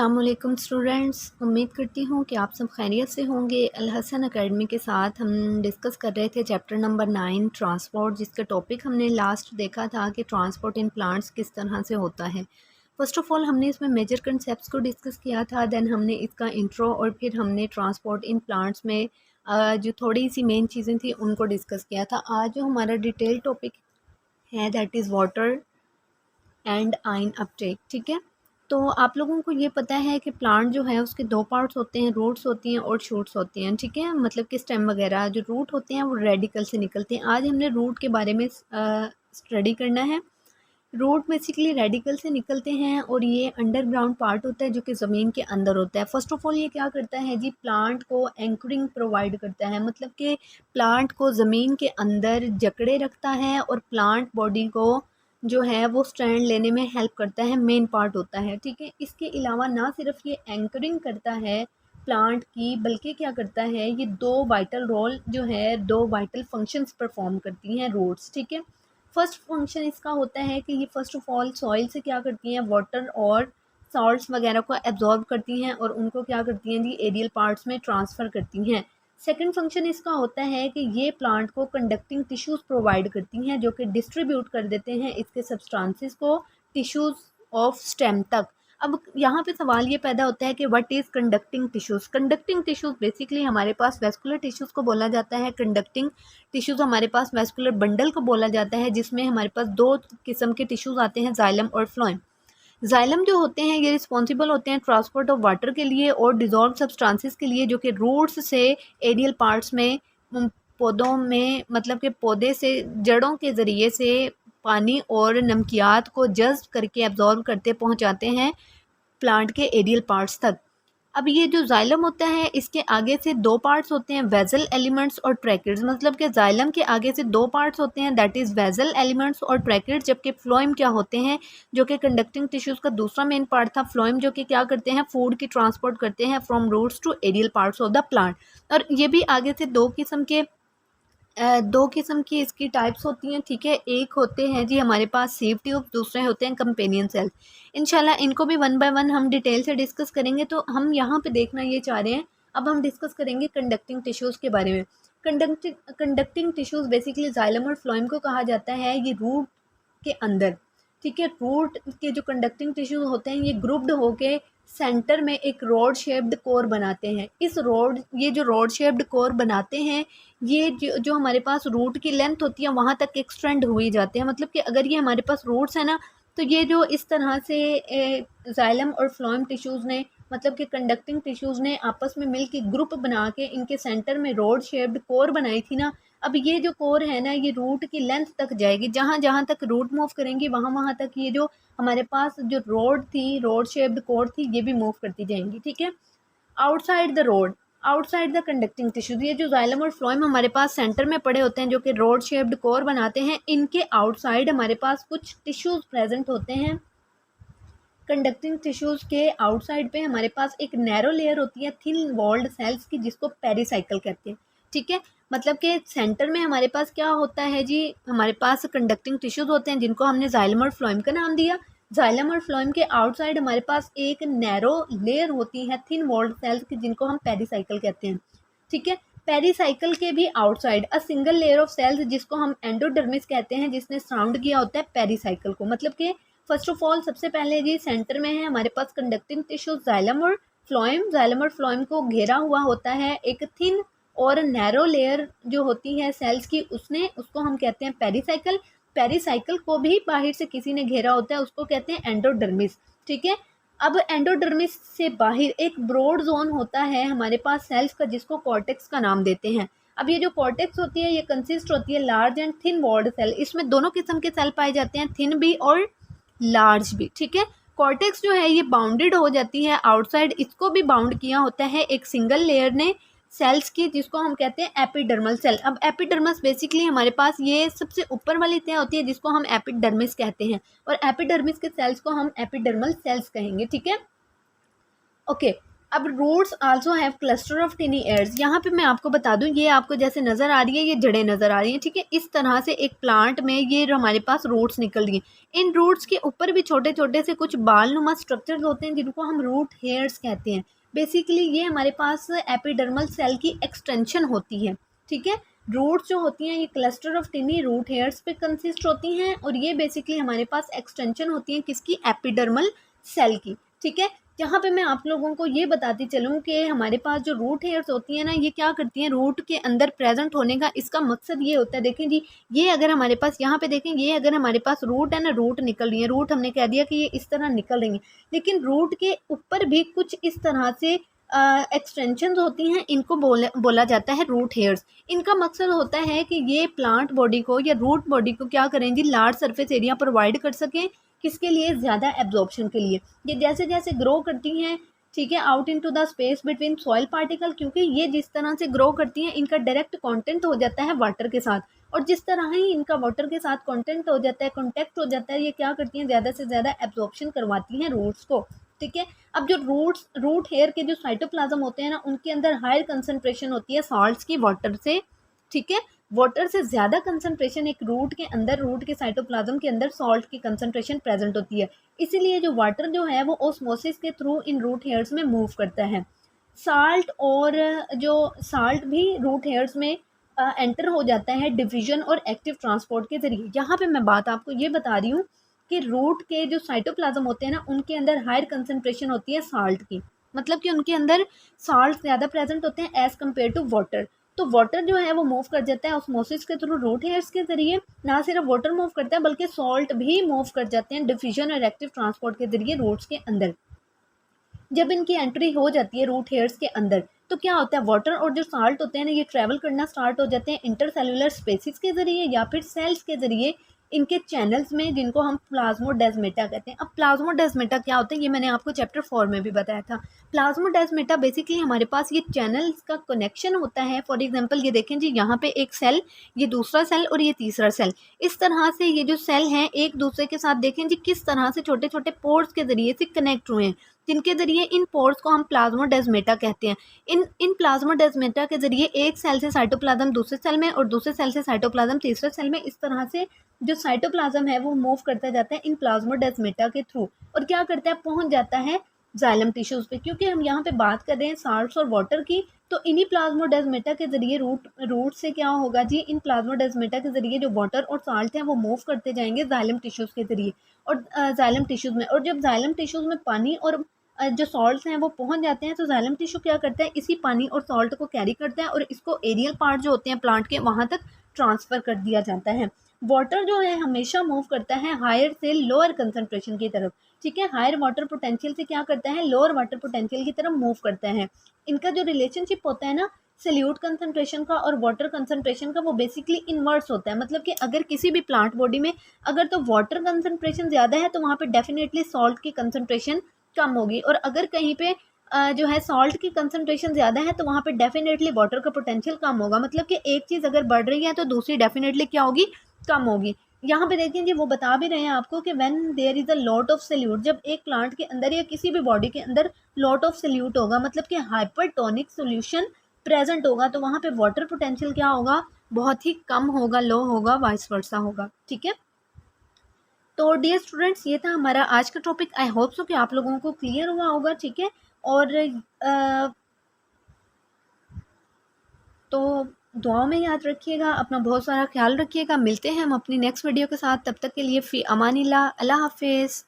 अस्सलामुअलैकुम स्टूडेंट्स, उम्मीद करती हूँ कि आप सब खैरियत से होंगे। अल हसन अकेडमी के साथ हम डिस्कस कर रहे थे चैप्टर नंबर 9 ट्रांसपोर्ट, जिसका टॉपिक हमने लास्ट देखा था कि ट्रांसपोर्ट इन प्लांट्स किस तरह से होता है। फ़र्स्ट ऑफ़ ऑल हमने इसमें मेजर कंसेप्ट्स को डिस्कस किया था, देन हमने इसका इंट्रो और फिर हमने ट्रांसपोर्ट इन प्लांट्स में जो थोड़ी सी मेन चीज़ें थी उनको डिस्कस किया था। आज जो हमारा डिटेल टॉपिक है that is water and ion Uptake. ठीक है, तो आप लोगों को ये पता है कि प्लांट जो है उसके दो पार्ट्स होते हैं, रूट्स होती हैं और शूट्स होती हैं। ठीक है, मतलब कि स्टेम वगैरह जो रूट होते हैं वो रेडिकल से निकलते हैं। आज हमने रूट के बारे में स्टडी करना है। रूट बेसिकली रेडिकल से निकलते हैं और ये अंडरग्राउंड पार्ट होता है जो कि ज़मीन के अंदर होता है। फर्स्ट ऑफ ऑल ये क्या करता है जी, प्लांट को एंकरिंग प्रोवाइड करता है, मतलब कि प्लांट को ज़मीन के अंदर जकड़े रखता है और प्लांट बॉडी को जो है वो स्टैंड लेने में हेल्प करता है, मेन पार्ट होता है। ठीक है, इसके अलावा ना सिर्फ ये एंकरिंग करता है प्लांट की, बल्कि क्या करता है, ये दो वाइटल रोल जो है, दो वाइटल फंक्शंस परफॉर्म करती हैं रूट्स। ठीक है, फर्स्ट फंक्शन इसका होता है कि ये फर्स्ट ऑफ ऑल सॉइल से क्या करती हैं, वाटर और सॉल्ट्स वगैरह को एब्जॉर्ब करती हैं और उनको क्या करती हैं जी, एरियल पार्ट्स में ट्रांसफ़र करती हैं। सेकंड फंक्शन इसका होता है कि ये प्लांट को कंडक्टिंग टिश्यूज़ प्रोवाइड करती हैं जो कि डिस्ट्रीब्यूट कर देते हैं इसके सब्सटेंसेस को टिश्यूज़ ऑफ स्टेम तक। अब यहाँ पे सवाल ये पैदा होता है कि what is conducting tissues. Conducting tissues basically हमारे पास वेस्कुलर टिश्यूज़ को बोला जाता है। कंडक्टिंग टिश्यूज़ हमारे पास वेस्कुलर बंडल को बोला जाता है, जिसमें हमारे पास दो किस्म के टिश्यूज़ आते हैं, जाइलम और फ्लोएम। जाइलम जो होते हैं ये रिस्पॉन्सिबल होते हैं ट्रांसपोर्ट ऑफ वाटर के लिए और डिजॉल्व सब्सटेंसेस के लिए, जो कि रूट्स से एरियल पार्ट्स में पौधों में, मतलब कि पौधे से जड़ों के ज़रिए से पानी और नमकियात को जज्ब करके एब्जॉर्ब करते पहुंचाते हैं प्लांट के एरियल पार्ट्स तक। अब ये जो जाइलम होता है इसके आगे से दो पार्ट्स होते हैं, वेजल एलिमेंट्स और ट्रैकिड्स। मतलब कि जाइलम के आगे से दो पार्ट्स होते हैं, दैट इज़ वेजल एलिमेंट्स और ट्रैकिड्स। जबकि फ्लोएम क्या होते हैं, जो कि कंडक्टिंग टिश्यूज़ का दूसरा मेन पार्ट था। फ्लोएम जो कि क्या करते हैं, फूड की ट्रांसपोर्ट करते हैं from roots to aerial parts of the plant. और ये भी आगे से दो किस्म की इसकी टाइप्स होती हैं। ठीक है, एक होते हैं जी हमारे पास सीव ट्यूब, दूसरे होते हैं कंपेनियन सेल। इंशाल्लाह इनको भी वन बाय वन हम डिटेल से डिस्कस करेंगे। तो हम यहाँ पे देखना ये चाह रहे हैं, अब हम डिस्कस करेंगे कंडक्टिंग टिश्यूज़ के बारे में। कंडक्टिंग टिश्यूज़ बेसिकली जाइलम और फ्लोएम को कहा जाता है, ये रूट के अंदर। ठीक है, रूट के जो कंडक्टिंग टिश्यूज़ होते हैं ये ग्रुप्ड होके सेंटर में एक रॉड शेप्ड कोर बनाते हैं। ये जो रॉड शेप्ड कोर बनाते हैं, ये जो हमारे पास रूट की लेंथ होती है वहाँ तक एक्सटेंड हुई जाते हैं। मतलब कि अगर ये हमारे पास रूट्स है ना, तो ये जो इस तरह से जाइलम और फ्लोएम टिश्यूज़ ने, मतलब कि कंडक्टिंग टिश्यूज़ ने आपस में मिल के ग्रुप बना के इनके सेंटर में रॉड शेप्ड कोर बनाई थी ना। अब ये जो कोर है ना, ये रूट की लेंथ तक जाएगी, जहाँ जहाँ तक रूट मूव करेंगी वहाँ वहाँ तक ये जो हमारे पास जो रॉड शेप्ड कोर थी, ये भी मूव करती जाएंगी। ठीक है, आउटसाइड द कंडक्टिंग टिश्यूज, ये जो जाइलम और फ्लोएम हमारे पास सेंटर में पड़े होते हैं जो कि रॉड शेप्ड कोर बनाते हैं, इनके आउटसाइड हमारे पास कुछ टिश्यूज प्रेजेंट होते हैं। कंडक्टिंग टिश्यूज़ के आउटसाइड पे हमारे पास एक नैरो लेयर होती है थिन वॉल्ड सेल्स की, जिसको पेरिसाइकिल कहते हैं। ठीक है, मतलब कि सेंटर में हमारे पास क्या होता है जी, हमारे पास कंडक्टिंग टिश्यूज़ होते हैं जिनको हमने जाइलम और फ्लोएम का नाम दिया। जाइलम और फ्लोएम के आउटसाइड हमारे पास एक नैरो लेयर होती है थिन वॉल्ड सेल्स की, जिनको हम पेरिसाइकिल कहते हैं। ठीक है, पेरिसाइकिल के भी outside a single layer of cells, जिसको हम एंडोडर्मिस कहते हैं, जिसने सराउंड किया होता है पेरिसाइकिल को। मतलब कि फर्स्ट ऑफ ऑल सबसे पहले जी सेंटर में है हमारे पास कंडक्टिंग टिश्यू जाइलम और फ्लोएम को घेरा हुआ होता है एक थिन और नैरो लेयर जो होती है सेल्स की, उसको हम कहते हैं पेरिसाइकिल। पेरिसाइकिल को भी बाहर से किसी ने घेरा होता है, उसको कहते हैं एंडोडर्मिस। ठीक है, अब एंडोडर्मिस से बाहर एक ब्रॉड जोन होता है हमारे पास सेल्स का, जिसको कॉर्टेक्स का नाम देते हैं। अब ये जो कॉर्टेक्स होती है ये कंसिस्ट होती है large and thin walled cell. इसमें दोनों किस्म के सेल पाए जाते हैं, थिन भी और लार्ज भी। ठीक है, कॉर्टेक्स जो है ये बाउंडेड हो जाती है आउटसाइड, इसको भी बाउंड किया होता है एक सिंगल लेयर ने सेल्स की, जिसको हम कहते हैं एपिडर्मल सेल। अब एपिडर्मस बेसिकली हमारे पास ये सबसे ऊपर वाली तह होती है, जिसको हम एपिडर्मिस कहते हैं, और एपिडर्मिस के सेल्स को हम एपिडर्मल सेल्स कहेंगे। ठीक है, ओके। अब roots also have cluster of tiny hairs. यहाँ पे मैं आपको बता दूँ, ये आपको जैसे नज़र आ रही है, ये जड़ें नज़र आ रही हैं, ठीक है। इस तरह से एक प्लांट में ये हमारे पास रूट्स निकल रही हैं। इन रूट्स के ऊपर भी छोटे छोटे से कुछ बाल नुमा स्ट्रक्चर्स होते हैं जिनको हम रूट हेयर्स कहते हैं। बेसिकली ये हमारे पास एपिडर्मल सेल की एक्सटेंशन होती है, ठीक है। रूट्स जो होती हैं ये cluster of tiny root hairs पे कंसिस्ट होती हैं, और ये बेसिकली हमारे पास एक्सटेंशन होती है किसकी, एपिडर्मल सेल की, ठीक है। यहाँ पे मैं आप लोगों को ये बताती चलूँ कि हमारे पास जो रूट हेयर्स होती हैं ना, ये क्या करती हैं, रूट के अंदर प्रेजेंट होने का इसका मकसद ये होता है, देखें जी, ये अगर हमारे पास यहाँ पे देखें, ये अगर हमारे पास रूट है ना, रूट निकल रही है, रूट हमने कह दिया कि ये इस तरह निकल रही हैं, लेकिन रूट के ऊपर भी कुछ इस तरह से एक्सटेंशन होती हैं, इनको बोला जाता है रूट हेयर्स। इनका मकसद होता है कि ये प्लांट बॉडी को या रूट बॉडी को क्या करें जी, लार्ज सरफेस एरिया प्रोवाइड कर सकें, किसके लिए, ज़्यादा एब्जॉर्प्शन के लिए। ये जैसे जैसे ग्रो करती हैं, ठीक है, out into the space between soil particle, क्योंकि ये जिस तरह से ग्रो करती हैं इनका डायरेक्ट कांटेक्ट हो जाता है वाटर के साथ, और जिस तरह ही इनका वाटर के साथ कांटेक्ट हो जाता है, कांटेक्ट हो जाता है, ये क्या करती हैं, ज़्यादा से ज़्यादा एब्जॉर्प्शन करवाती हैं रूट्स को, ठीक है। अब जो रूट हेयर के जो साइटोप्लाज्म होते हैं ना, उनके अंदर हायर कंसनट्रेशन होती है सॉल्ट्स की वाटर से, ठीक है। वाटर से ज़्यादा कंसनट्रेशन एक रूट के अंदर, रूट के साइटोप्लाज्म के अंदर सॉल्ट की कंसनट्रेशन प्रेजेंट होती है, इसीलिए जो वाटर जो है वो ओस्मोसिस के थ्रू इन रूट हेयर्स में मूव करता है। साल्ट और जो साल्ट भी रूट हेयर्स में एंटर हो जाता है डिवीजन और एक्टिव ट्रांसपोर्ट के जरिए। यहाँ पे मैं बात आपको ये बता रही हूँ कि रूट के जो साइटोप्लाज्म होते हैं ना, उनके अंदर हायर कंसनट्रेशन होती है साल्ट की, मतलब कि उनके अंदर साल्ट ज़्यादा प्रेजेंट होते हैं एज़ कम्पेयर टू वाटर। तो वाटर जो है वो मूव कर जाता है ऑस्मोसिस के थ्रू रूट हेयर्स के जरिए। ना सिर्फ वाटर मूव करता है बल्कि सॉल्ट भी मूव कर जाते हैं डिफ्यूजन और एक्टिव ट्रांसपोर्ट के जरिए रूट्स के अंदर। जब इनकी एंट्री हो जाती है रूट हेयर्स के अंदर, तो क्या होता है, वाटर और जो साल्ट होते हैं ना, ये ट्रैवल करना स्टार्ट हो जाते हैं इंटरसेलुलर स्पेसिस के जरिए या फिर सेल्स के जरिए इनके चैनल्स में, जिनको हम प्लाज्मोडेस्मेटा कहते हैं। अब प्लाज्मोडेस्मेटा क्या होता है, ये मैंने आपको चैप्टर 4 में भी बताया था। प्लाज्मोडेस्मेटा बेसिकली हमारे पास ये चैनल्स का कनेक्शन होता है। फॉर एग्जांपल ये देखें जी, यहाँ पे एक सेल, ये दूसरा सेल और ये तीसरा सेल, इस तरह से ये जो सेल हैं एक दूसरे के साथ, देखें जी किस तरह से छोटे छोटे पोर्स के जरिए से कनेक्ट हुए हैं, जिनके जरिए इन पोर्स को हम प्लाज्मोडेस्मेटा कहते हैं। इन प्लाज्मोडेस्मेटा के जरिए एक सेल से साइटोप्लाज्म दूसरे सेल में और दूसरे सेल से साइटोप्लाज्म तीसरे सेल में, इस तरह से जो साइटोप्लाज्म है वो मूव करता जाता है इन प्लाज्मोडेस्मेटा के थ्रू, और क्या करता है, पहुंच जाता है जाइलम टिश्यूज पे। क्योंकि हम यहाँ पे बात कर रहे हैं साल्ट्स और वाटर की, तो इन्हीं प्लाज्मोडेस्मेटा के जरिए रूट से क्या होगा जी, इन प्लाज्मोडेस्मेटा के जरिए जो वाटर और साल्ट है वो मूव करते जाएंगे जाइलम टिश्यूज के जरिए, और जाइलम टिश्यूज में, और जब जाइलम टिश्यूज में पानी और जो सॉल्ट्स हैं वो पहुंच जाते हैं, तो जाइलम टिश्यू क्या करता है, इसी पानी और सॉल्ट को कैरी करता है और इसको एरियल पार्ट जो होते हैं प्लांट के, वहाँ तक ट्रांसफ़र कर दिया जाता है। वाटर जो है हमेशा मूव करता है हायर से लोअर कंसनट्रेशन की तरफ, ठीक है। हायर वाटर पोटेंशियल से क्या करता है, लोअर वाटर पोटेंशियल की तरफ मूव करता है। इनका जो रिलेशनशिप होता है ना, सल्यूट कंसनट्रेशन का और वाटर कंसनट्रेशन का, वो बेसिकली इन्वर्स होता है। मतलब कि अगर किसी भी प्लांट बॉडी में अगर तो वाटर कंसनट्रेशन ज़्यादा है, तो वहाँ पे डेफिनेटली सॉल्ट की कंसनट्रेशन कम होगी, और अगर कहीं पे जो है सॉल्ट की कंसनट्रेशन ज़्यादा है, तो वहाँ पे डेफिनेटली वाटर का पोटेंशियल कम होगा। मतलब कि एक चीज़ अगर बढ़ रही है तो दूसरी डेफिनेटली क्या होगी, कम होगी। यहाँ पे देखिए जी, वो बता भी रहे हैं आपको कि when there is a lot of solute, जब एक प्लांट के अंदर या किसी भी बॉडी के अंदर लॉट ऑफ सल्यूट होगा, मतलब कि हाइपरटोनिक सोल्यूशन प्रेजेंट होगा, तो वहाँ पे वाटर पोटेंशियल क्या होगा, बहुत ही कम होगा, लो होगा, वाइस वर्सा होगा, ठीक है। तो डियर स्टूडेंट्स, ये था हमारा आज का टॉपिक। आई होप सो कि आप लोगों को क्लियर हुआ होगा, ठीक है। और तो दुआओं में याद रखिएगा, अपना बहुत सारा ख्याल रखिएगा। मिलते हैं हम अपनी नेक्स्ट वीडियो के साथ, तब तक के लिए फ़ी अमानिल्लाह, अल्लाह हाफिज़।